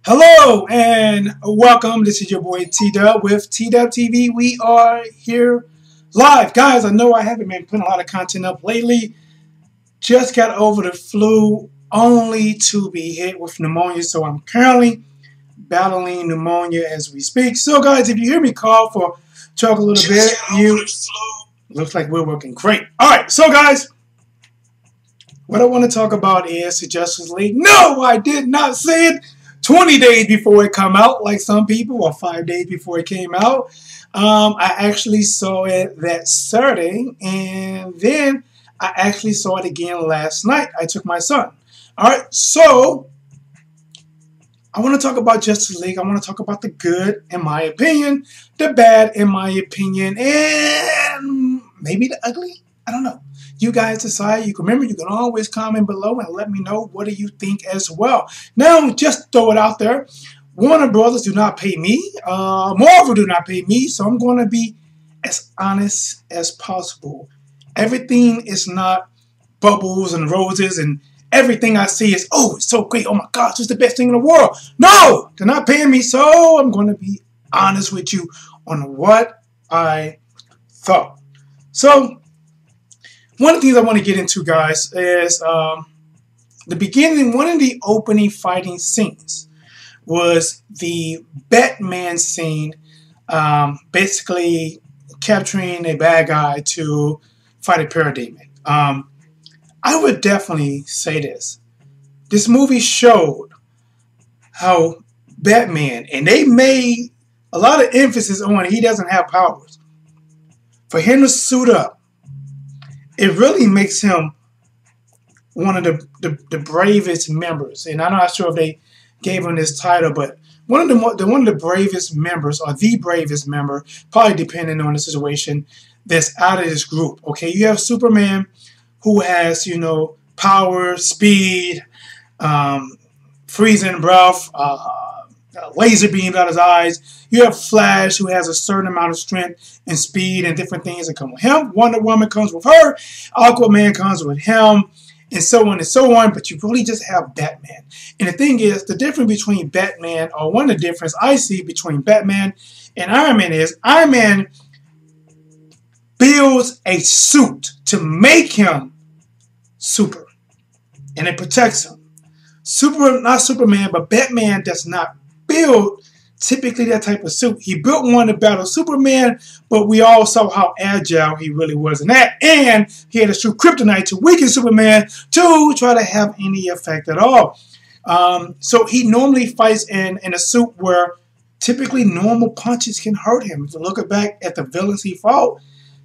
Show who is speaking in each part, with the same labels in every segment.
Speaker 1: Hello and welcome. This is your boy T-Dub with T-Dub TV. We are here live. Guys, I know I haven't been putting a lot of content up lately. Just got over the flu only to be hit with pneumonia. So I'm currently battling pneumonia as we speak. So guys, if you hear me cough or talk a little bit, looks like we're working great. All right, so guys, what I want to talk about is the Justice League. No, I did not see it 20 days before it come out, like some people, or 5 days before it came out. I actually saw it that Saturday, and then I actually saw it again last night. I took my son. All right, so I want to talk about Justice League. I want to talk about the good, in my opinion, the bad, in my opinion, and maybe the ugly. I don't know. You guys decide. You can remember, you can always comment below and let me know what do you think as well. Now, just throw it out there. Warner Brothers do not pay me. Marvel do not pay me, so I'm going to be as honest as possible. Everything is not bubbles and roses, and everything I see is, oh, it's so great. Oh my gosh, it's the best thing in the world. No, they're not paying me, so I'm going to be honest with you on what I thought. So, one of the things I want to get into, guys, is the beginning, one of the opening fighting scenes was the Batman scene, basically capturing a bad guy to fight a parademon. I would definitely say this. This movie showed how Batman, and they made a lot of emphasis on he doesn't have powers. For him to suit up, it really makes him one of the bravest members. And I'm not sure if they gave him this title, but one of the bravest members, or the bravest member, probably depending on the situation, that's out of this group. Okay, you have Superman, who has, you know, power, speed, freezing breath, laser beams out his eyes. You have Flash, who has a certain amount of strength and speed and different things that come with him. Wonder Woman comes with her. Aquaman comes with him, and so on and so on. But you really just have Batman. And the thing is, the difference between Batman, or one of the difference I see between Batman and Iron Man is, Iron Man builds a suit to make him super, and it protects him. Not Superman, but Batman does not build typically that type of suit. He built one to battle Superman, but we all saw how agile he really was in that. And he had to shoot kryptonite to weaken Superman to try to have any effect at all. So he normally fights in a suit where typically normal punches can hurt him. If you look back at the villains he fought,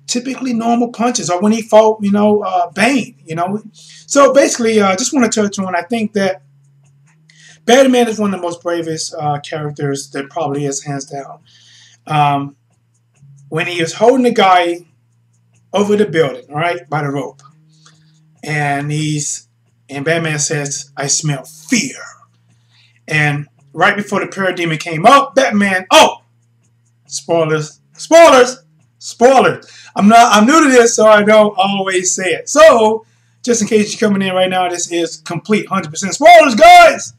Speaker 1: typically normal punches, or when he fought, you know, Bane, you know. So basically, I just want to touch on, I think that Batman is one of the most bravest characters there probably is, hands down. When he is holding the guy over the building, right, by the rope, and Batman says, "I smell fear." And right before the parademon came up, Batman, spoilers. I'm new to this, so I don't always say it. So, just in case you're coming in right now, this is complete 100% spoilers, guys.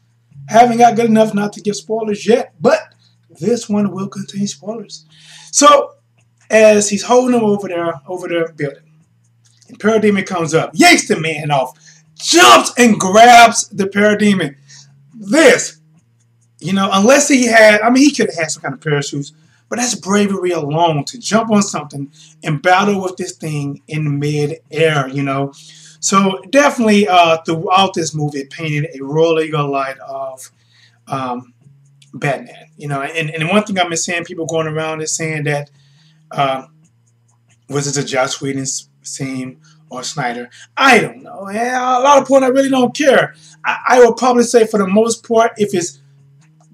Speaker 1: Haven't got good enough not to give spoilers yet, but this one will contain spoilers. So, as he's holding him over the building, and parademon comes up, yanks the man off, jumps and grabs the parademon. This, you know, unless he had, I mean, he could have had some kind of parachutes, but that's bravery alone, to jump on something and battle with this thing in mid-air, you know. So definitely throughout this movie, it painted a really good light of Batman, you know. And one thing I've been seeing, people going around is saying that, was it a Joss Whedon scene or Snyder? I don't know. And a lot of point, I really don't care. I would probably say for the most part, if it's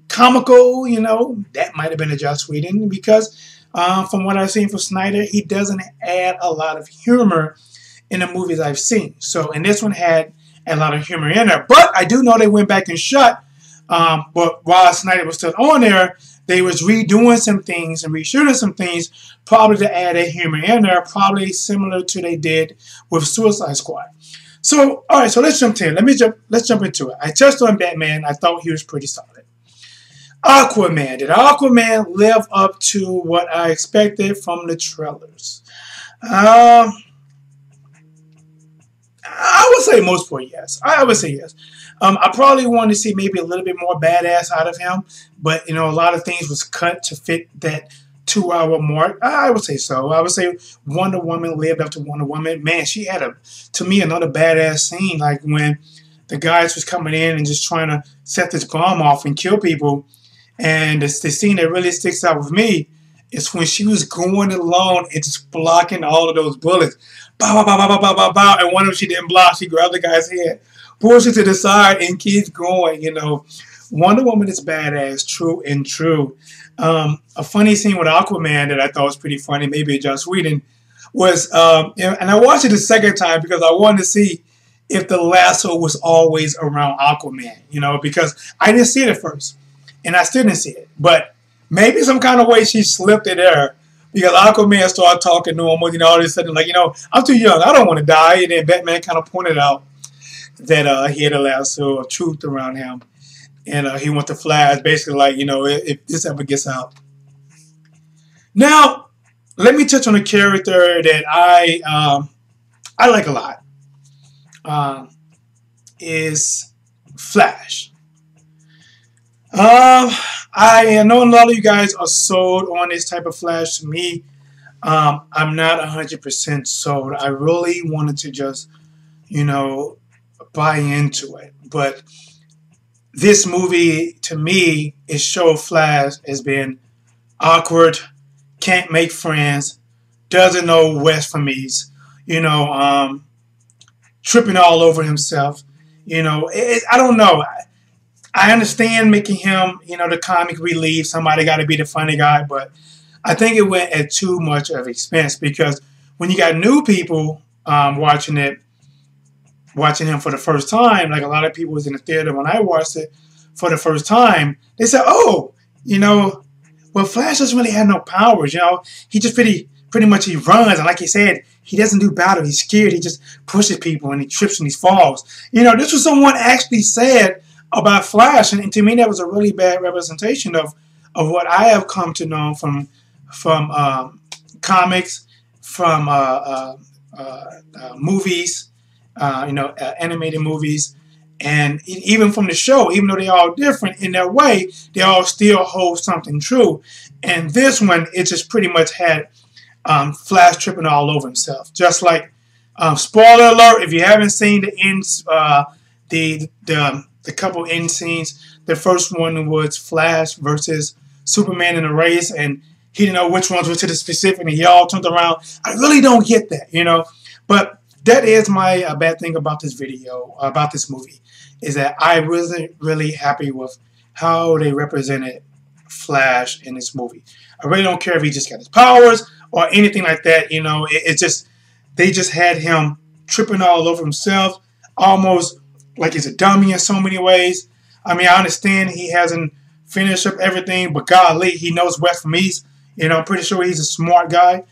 Speaker 1: comical, you know, that might have been a Joss Whedon, because from what I've seen from Snyder, he doesn't add a lot of humor in the movies I've seen. So, and this one had a lot of humor in there. But I do know they went back and shot, but while Snyder was still on there, they was redoing some things and reshooting some things, probably to add a humor in there, probably similar to they did with Suicide Squad. So, all right, so let's jump in. Let's jump into it. I touched on Batman. I thought he was pretty solid. Aquaman. Did Aquaman live up to what I expected from the trailers? Um, I would say most for yes. I would say yes. I probably wanted to see maybe a little bit more badass out of him, but a lot of things was cut to fit that 2 hour mark. I would say so. I would say Wonder Woman lived up to Wonder Woman. Man, she had to me, another badass scene, like when the guys was coming in and just trying to set this bomb off and kill people. And the scene that really sticks out with me is when she was going along and just blocking all of those bullets. Bow, bow, bow, bow, bow, bow, bow. And one of them she didn't block. She grabbed the guy's head, pushed it to the side, and keeps going. Wonder Woman is badass, true and true. A funny scene with Aquaman that I thought was pretty funny, maybe Joss Whedon, was, and I watched it the second time because I wanted to see if the lasso was always around Aquaman, because I didn't see it at first. And I still didn't see it. But maybe some kind of way she slipped it there because Aquaman started talking normal, all of a sudden, like, I'm too young. I don't want to die. And then Batman kind of pointed out that he had a lasso of truth around him. And he went to Flash, basically like, if this ever gets out. Now, let me touch on a character that I like a lot. Is Flash. I know a lot of you guys are sold on this type of Flash. To me, I'm not 100% sold. I really wanted to just, buy into it. But this movie, to me, it showed Flash as being awkward, can't make friends, doesn't know West from East, tripping all over himself. I don't know. I understand making him, the comic relief. Somebody got to be the funny guy, but I think it went at too much of expense because when you got new people watching him for the first time, like a lot of people was in the theater when I watched it for the first time, they said, "Oh, well, Flash doesn't really have no powers. He just pretty much he runs, and like he said, he doesn't do battle. He's scared. He just pushes people and he trips and he falls. This was someone actually said about Flash, and to me that was a really bad representation of what I have come to know from comics, from movies, animated movies, and even from the show. Even though they all different in their way, they all still hold something true. And this one, it just pretty much had Flash tripping all over himself, just like spoiler alert if you haven't seen the ends, the couple end scenes. The first one was Flash versus Superman in a race, and he didn't know which ones were to the specific, and he all turned around. I really don't get that, but that is my bad thing about this video, about this movie, is that I wasn't really happy with how they represented Flash in this movie. I really don't care if he just got his powers or anything like that. It's just they just had him tripping all over himself, almost like he's a dummy in so many ways. I mean, I understand he hasn't finished up everything, but golly, he knows West from East. I'm pretty sure he's a smart guy.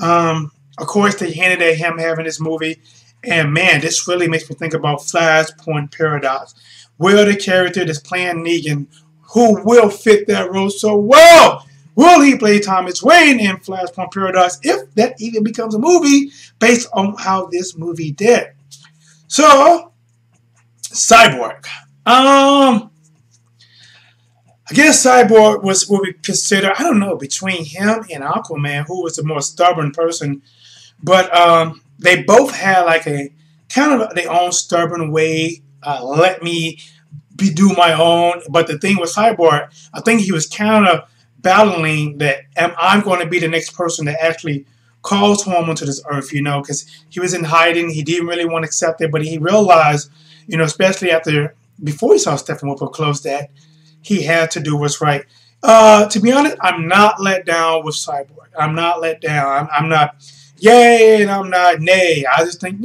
Speaker 1: Of course, they hinted at him having this movie. And man, this really makes me think about Flashpoint Paradox. Will the character that's playing Negan, who will fit that role so well, will he play Thomas Wayne in Flashpoint Paradox if that even becomes a movie based on how this movie did? So, Cyborg. I guess Cyborg will be considered, I don't know, between him and Aquaman, who was the more stubborn person. But they both had like a kind of their own stubborn way. Let me do my own. But the thing with Cyborg, I think he was kind of battling that I'm going to be the next person that actually calls home onto this earth, because he was in hiding. He didn't really want to accept it, but he realized, especially before he saw Steppenwolf up close, that he had to do what's right. To be honest, I'm not let down with Cyborg. I'm not let down. I'm not yay and I'm not nay. I just think,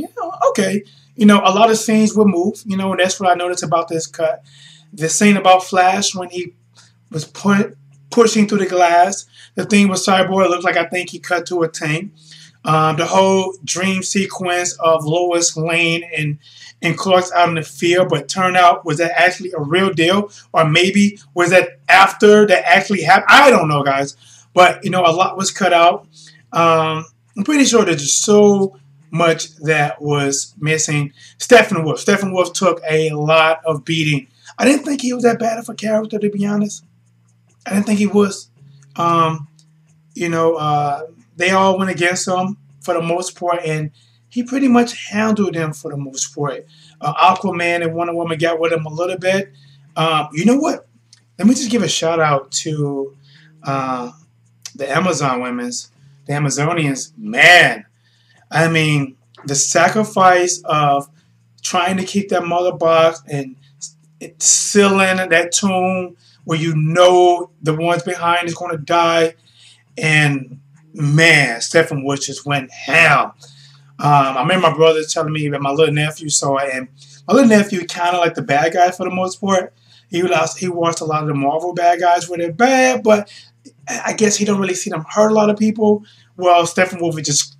Speaker 1: okay. A lot of scenes will move, and that's what I noticed about this cut. The scene about Flash when he was pushing through the glass. The thing with Cyborg looked like I think he cut to a tank. The whole dream sequence of Lois Lane and Clark's out in the field, but turned out, was that actually a real deal? Or maybe was that after that actually happened. I don't know, guys, but a lot was cut out. I'm pretty sure there's just so much that was missing. Steppenwolf. Steppenwolf took a lot of beating. I didn't think he was that bad of a character, to be honest. I didn't think he was. They all went against him for the most part, and he pretty much handled them for the most part. Aquaman and Wonder Woman got with him a little bit. You know what? Let me just give a shout out to the Amazon women's, the Amazonians. Man, I mean, the sacrifice of trying to keep that mother box and sealing that tomb where the ones behind is going to die. And man, Steppenwolf just went ham. I remember my brother telling me that my little nephew saw it, and my little nephew kind of like the bad guy for the most part. He watched a lot of the Marvel bad guys where they're bad, but I guess he don't really see them hurt a lot of people. Well, Steppenwolf is just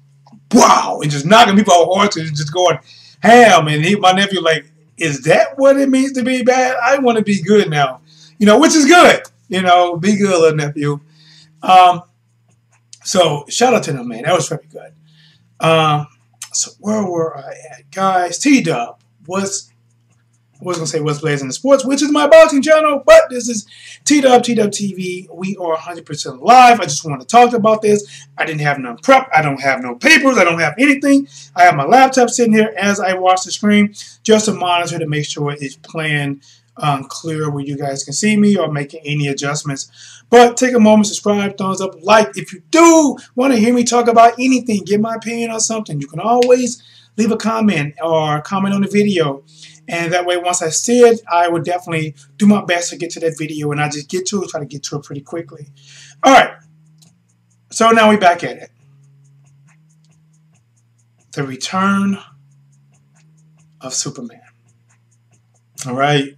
Speaker 1: wow and just knocking people off horses and just going ham. And my nephew like, is that what it means to be bad? I want to be good now, which is good. Be good, little nephew. So shout out to them, man. That was very good. So where were I at, guys? T-Dub was going to say what's blazing the sports, which is my boxing channel, but this is T-Dub TV. We are 100% live. I just want to talk about this. I didn't have no prep. I don't have no papers. I don't have anything. I have my laptop sitting here as I watch the screen just to monitor to make sure it's playing clear where you guys can see me or making any adjustments. But take a moment, subscribe, thumbs up, like. If you do want to hear me talk about anything, give my opinion on something, you can always leave a comment or comment on the video. And that way, once I see it, I would definitely do my best to get to that video. And I just try to get to it pretty quickly. All right. So now we're back at it. The return of Superman. All right.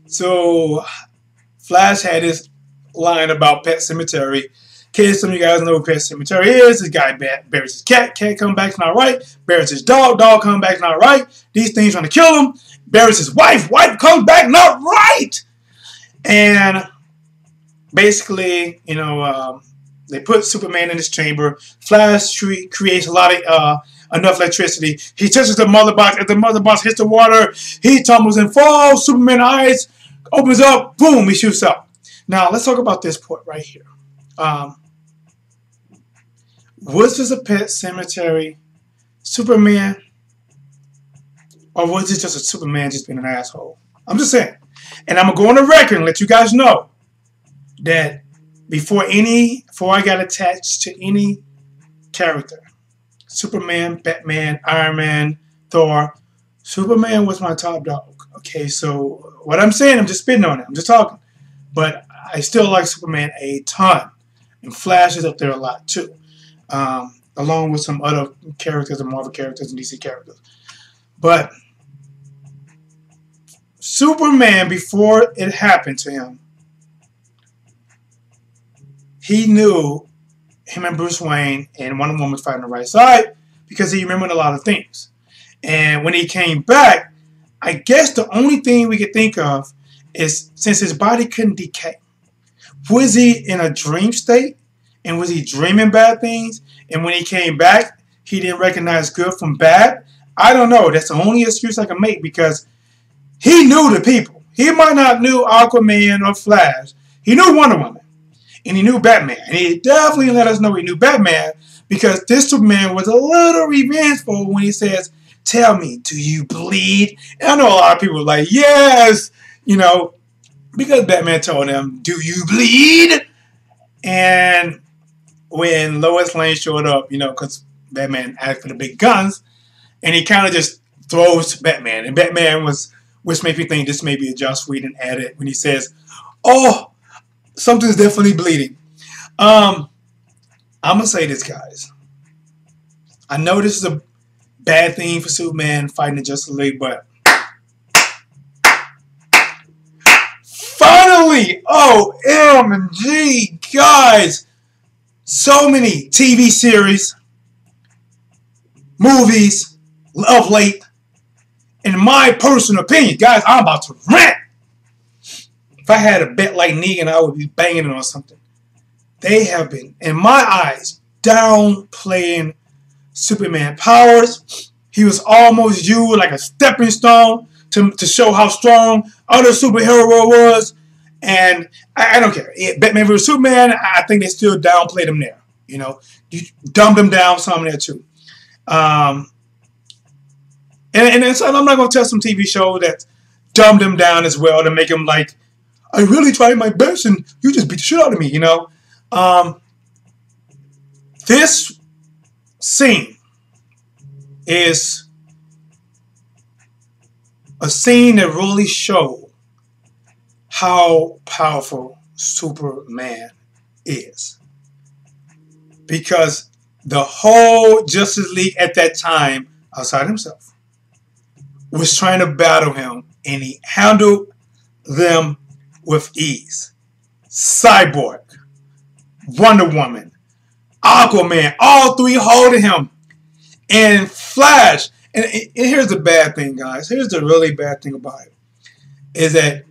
Speaker 1: So Flash had this line about Pet Cemetery. In case some of you guys know what Pet Cemetery is, this guy buries his cat, cat come back, not right. Buries his dog, dog come back, not right. These things trying to kill him. Buries his wife, wife comes back, not right. And basically, they put Superman in his chamber. Flash creates a lot of enough electricity. He touches the mother box. As the mother box hits the water, he tumbles and falls. Superman's eyes opens up. Boom, he shoots up. Now, let's talk about this part right here. Was this a Pet Cemetery Superman? Or was it just a Superman just being an asshole? I'm just saying. And I'm going to go on the record and let you guys know that before I got attached to any character, Superman, Batman, Iron Man, Thor, Superman was my top dog. Okay, so what I'm saying, I'm just spitting on it. I'm just talking. But I still like Superman a ton. And Flash is up there a lot too. Along with some other characters and Marvel characters and DC characters. But Superman, before it happened to him, he knew him and Bruce Wayne and Wonder Woman was fighting the right side because he remembered a lot of things. And when he came back, I guess the only thing we could think of is since his body couldn't decay, was he in a dream state? And was he dreaming bad things? And when he came back, he didn't recognize good from bad? I don't know. That's the only excuse I can make because he knew the people. He might not knew Aquaman or Flash. He knew Wonder Woman. And he knew Batman. And he definitely let us know he knew Batman because this Superman was a little revengeful when he says, "Tell me, do you bleed?" And I know a lot of people are like, yes, because Batman told him, "Do you bleed?" And when Lois Lane showed up, because Batman asked for the big guns, and he kind of just throws Batman. And Batman which makes me think this may be a Joss Whedon edit when he says, "Oh, something's definitely bleeding." I'm going to say this, guys. I know this is a bad thing for Superman fighting the Justice League, but finally, OMG, guys, so many TV series, movies of late. In my personal opinion, guys, I'm about to rant. if I had a bet like Negan, I would be banging it on something. They have been, in my eyes, downplaying Superman powers. He was almost used like a stepping stone to show how strong other superhero was. And I don't care. Batman vs. Superman, I think they still downplayed him there. You know, you dumbed him down some there too. And so I'm not going to tell some TV show that dumbed him down as well to make him like, I really tried my best and you just beat the shit out of me, you know. This scene is a scene that really shows how powerful Superman is. Because the whole Justice League at that time, outside himself, was trying to battle him, and he handled them with ease. Cyborg, Wonder Woman, Aquaman, all three holding him. And Flash, and here's the bad thing, guys. Here's the really bad thing about it, is that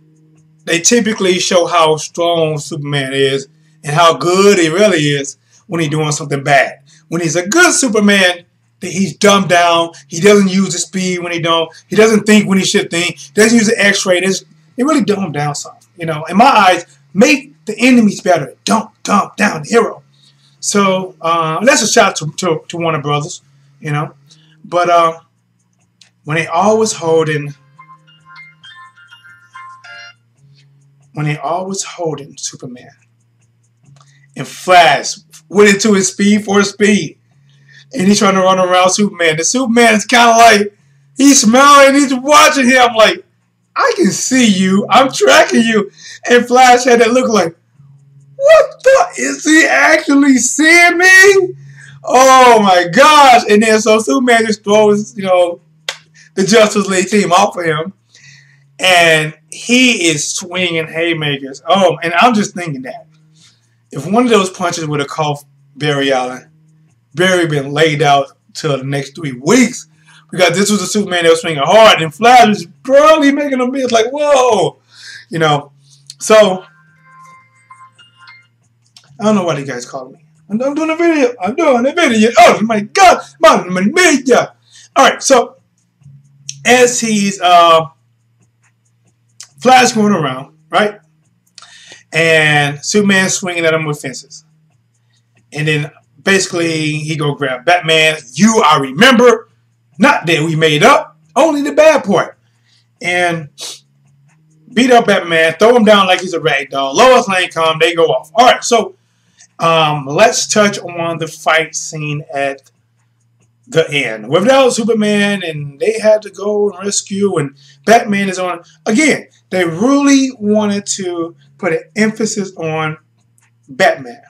Speaker 1: they typically show how strong Superman is and how good he really is when he's doing something bad. When he's a good Superman, he's dumbed down. He doesn't use the speed when he don't. He doesn't think when he should think. He doesn't use the X-ray. They really dumb him down some. You know, in my eyes, make the enemies better. Don't dumb down the hero. So that's a shout to Warner Brothers. You know, but when they always holding Superman and Flash went into his speed for speed, and he's trying to run around Superman. The Superman is kind of like, he's smiling, he's watching him like, I can see you, I'm tracking you. And Flash had that look like, what the, is he actually seeing me? Oh my gosh. And then so Superman just throws, you know, the Justice League team off of him. And he is swinging haymakers. Oh, and I'm just thinking that if one of those punches would have caught Barry Allen, Barry been laid out till the next 3 weeks, because this was a Superman that was swinging hard, and Flash was barely making a miss. Like, whoa, you know. So I don't know why you guys call me. I'm doing a video. I'm doing a video. Oh my God, my media. All right, so as he's Flash going around, right? And Superman swinging at him with fences. And then basically he go grab Batman. I remember. Not that we made up. Only the bad part. And beat up Batman. Throw him down like he's a rag doll. Lois Lane come. They go off. All right. So let's touch on the fight scene at the end. Without Superman, and they had to go and rescue, and Batman is on. Again, they really wanted to put an emphasis on Batman,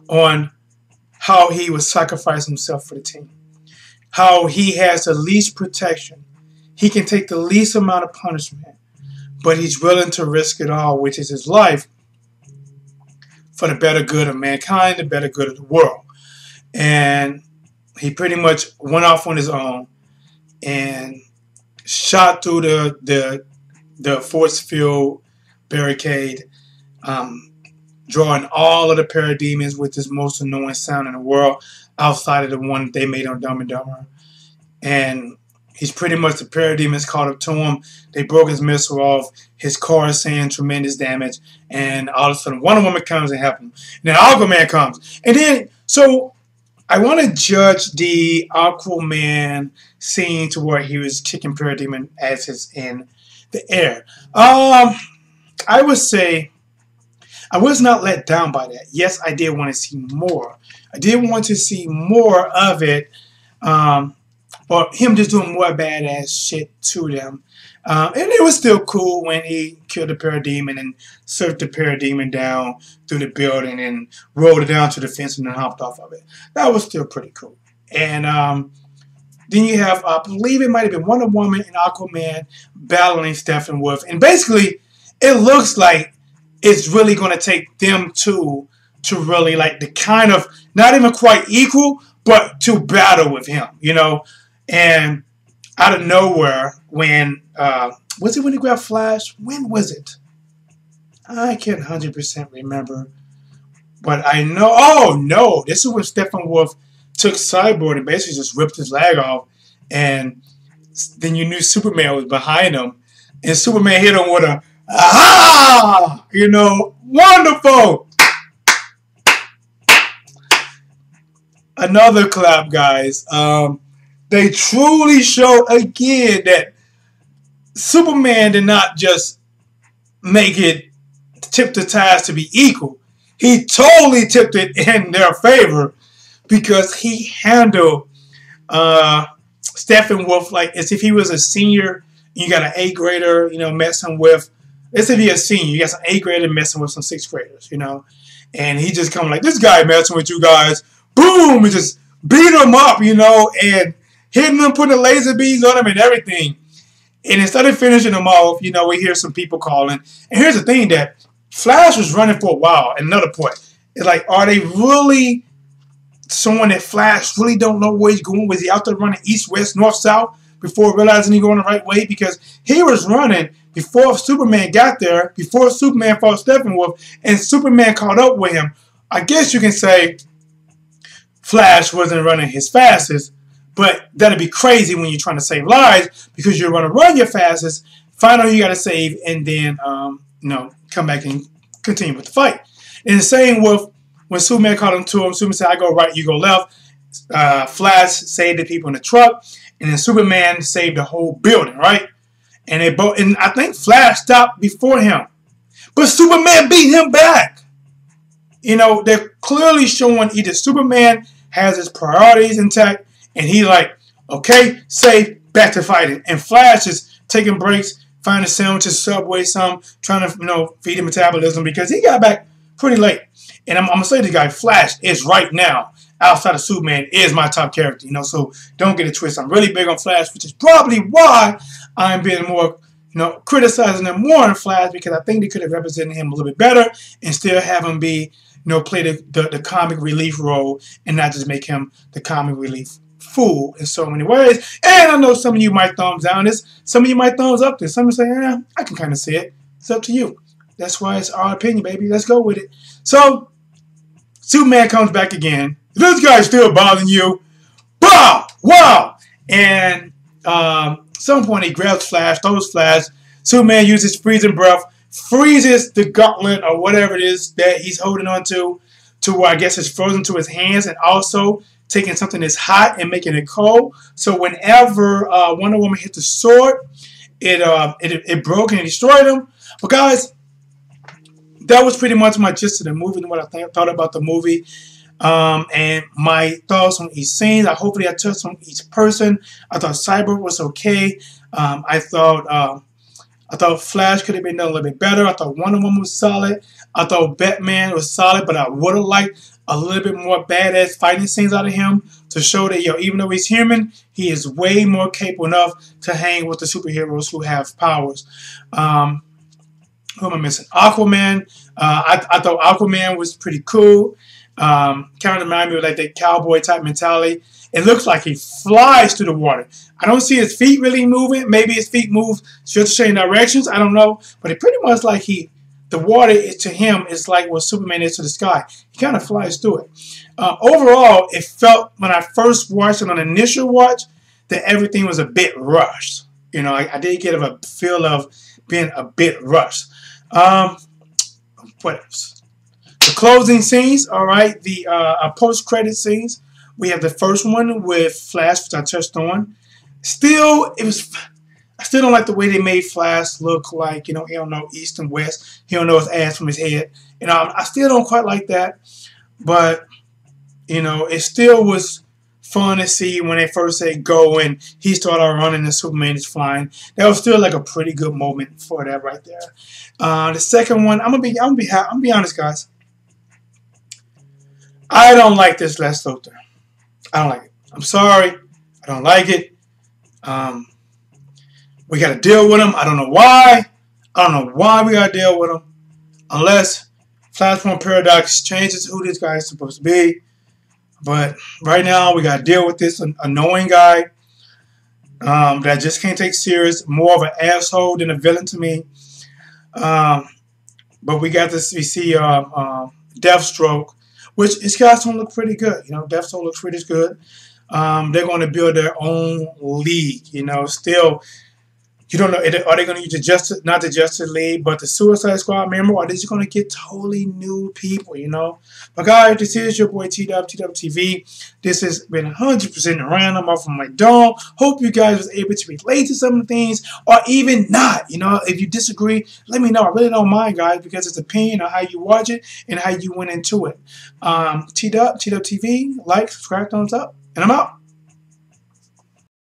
Speaker 1: on how he would sacrifice himself for the team, how he has the least protection. He can take the least amount of punishment, but he's willing to risk it all, which is his life, for the better good of mankind, the better good of the world. And he pretty much went off on his own and shot through the force field barricade, drawing all of the parademons with this most annoying sound in the world outside of the one that they made on Dumb and Dumber. And he's pretty much, the parademons caught up to him. They broke his missile off. His car is saying tremendous damage. And all of a sudden, Wonder Woman comes and helps him. And then Aquaman comes. And then, so I want to judge the Aquaman scene to where he was kicking parademon as he's in the air. I would say I was not let down by that. Yes, I did want to see more. I did want to see more of it, or him just doing more badass shit to them. And it was still cool when he killed the parademon and surfed the parademon down through the building and rolled it down to the fence and then hopped off of it. That was still pretty cool. And then you have, I believe it might have been Wonder Woman and Aquaman battling Steppenwolf. And basically, it looks like it's really going to take them two to really, like, the kind of, not even quite equal, but to battle with him, you know. And out of nowhere, when was it when he grabbed Flash? When was it? I can't 100% remember, but I know. Oh no, this is when Steppenwolf took Cyborg and basically just ripped his leg off, and then you knew Superman was behind him, and Superman hit him with a aha, wonderful. Another clap, guys. They truly showed again that Superman did not just make it tip the ties to be equal. He totally tipped it in their favor because he handled Steppenwolf like as if he was a senior. You got an eighth grader, messing with. Let's say if you're a senior, you got some eighth grader messing with some sixth graders, and he just come like, this guy messing with you guys, boom, and just beat him up, and hitting them, putting the laser beams on him and everything. And instead of finishing them off, we hear some people calling. And here's the thing that Flash was running for a while. And another point, it's like, are they really showing that Flash really don't know where he's going? Was he out there running east, west, north, south before realizing he's going the right way? Because he was running before Superman got there, before Superman fought Steppenwolf, and Superman caught up with him. I guess you can say Flash wasn't running his fastest, but that'd be crazy when you're trying to save lives because you're going to run your fastest, find out who you got to save, and then come back and continue with the fight. And the same with when Superman called him to him. Superman said, "I go right, you go left." Flash saved the people in the truck, and then Superman saved the whole building, right? And they both, and I think Flash stopped before him, but Superman beat him back. They're clearly showing either Superman has his priorities intact, and he like, okay, safe, back to fighting. And Flash is taking breaks, finding sandwiches, Subway, trying to, feed him metabolism because he got back pretty late. And I'm going to say to the guy, Flash is right now, outside of Superman, is my top character, so don't get it twisted. I'm really big on Flash, which is probably why I'm being more, criticizing him more on Flash because I think they could have represented him a little bit better and still have him be, play the comic relief role and not just make him the comic relief fool in so many ways. And I know some of you might thumbs down this, some of you might thumbs up this. Some of you say, I can kind of see it. It's up to you. That's why it's our opinion, baby. Let's go with it. So, Superman comes back again. This guy's still bothering you. Bah! Wow! And some point he grabs Flash, throws Flash. Superman uses freezing breath, freezes the gauntlet or whatever it is that he's holding on to where I guess it's frozen to his hands, and also taking something that's hot and making it cold. So whenever Wonder Woman hit the sword, it broke and it destroyed him. But guys, that was pretty much my gist of the movie and what I thought about the movie. And my thoughts on each scene. Hopefully I touched on each person. I thought Cyborg was okay. I thought Flash could have been done a little bit better. I thought Wonder Woman was solid. I thought Batman was solid, but I would have liked a little bit more badass fighting scenes out of him to show that, even though he's human, he is way more capable enough to hang with the superheroes who have powers. Who am I missing? Aquaman. I thought Aquaman was pretty cool. Kind of reminded me of like that cowboy type mentality. It looks like he flies through the water. I don't see his feet really moving. Maybe his feet move just the same directions. I don't know. But it pretty much like the water to him is like what Superman is to the sky. He kind of flies through it. Overall, it felt when I first watched it on initial watch that everything was a bit rushed. I did get a feel of being a bit rushed. What else? The closing scenes, all right. The post-credit scenes. We have the first one with Flash, which I touched on. I still don't like the way they made Flash look like, he don't know east and west. He don't know his ass from his head. I still don't quite like that. But, it still was fun to see when they first said go and he started running and Superman is flying. That was still like a pretty good moment for that right there. The second one, I'm gonna be honest, guys. I don't like this Lex Luthor. I don't like it. I'm sorry. I don't like it. We got to deal with him. I don't know why. I don't know why we got to deal with him. Unless Flashpoint Paradox changes who this guy is supposed to be. But right now, we got to deal with this annoying guy that just can't take serious. More of an asshole than a villain to me. But we got to see Deathstroke, which it's got to look pretty good. You know, Deathstroke looks pretty good. They're going to build their own league. You know, still, you don't know, are they going to use the Justice, not the Justice League, but the Suicide Squad member, or are they just going to get totally new people, you know? But guys, this is your boy T-Dub, T-Dub TV. This has been 100% random off of my dome. Hope you guys was able to relate to some of the things, or even not. You know, if you disagree, let me know. I really don't mind, guys, because it's opinion on how you watch it and how you went into it. T-Dub, T-Dub TV, like, subscribe, thumbs up, and I'm out.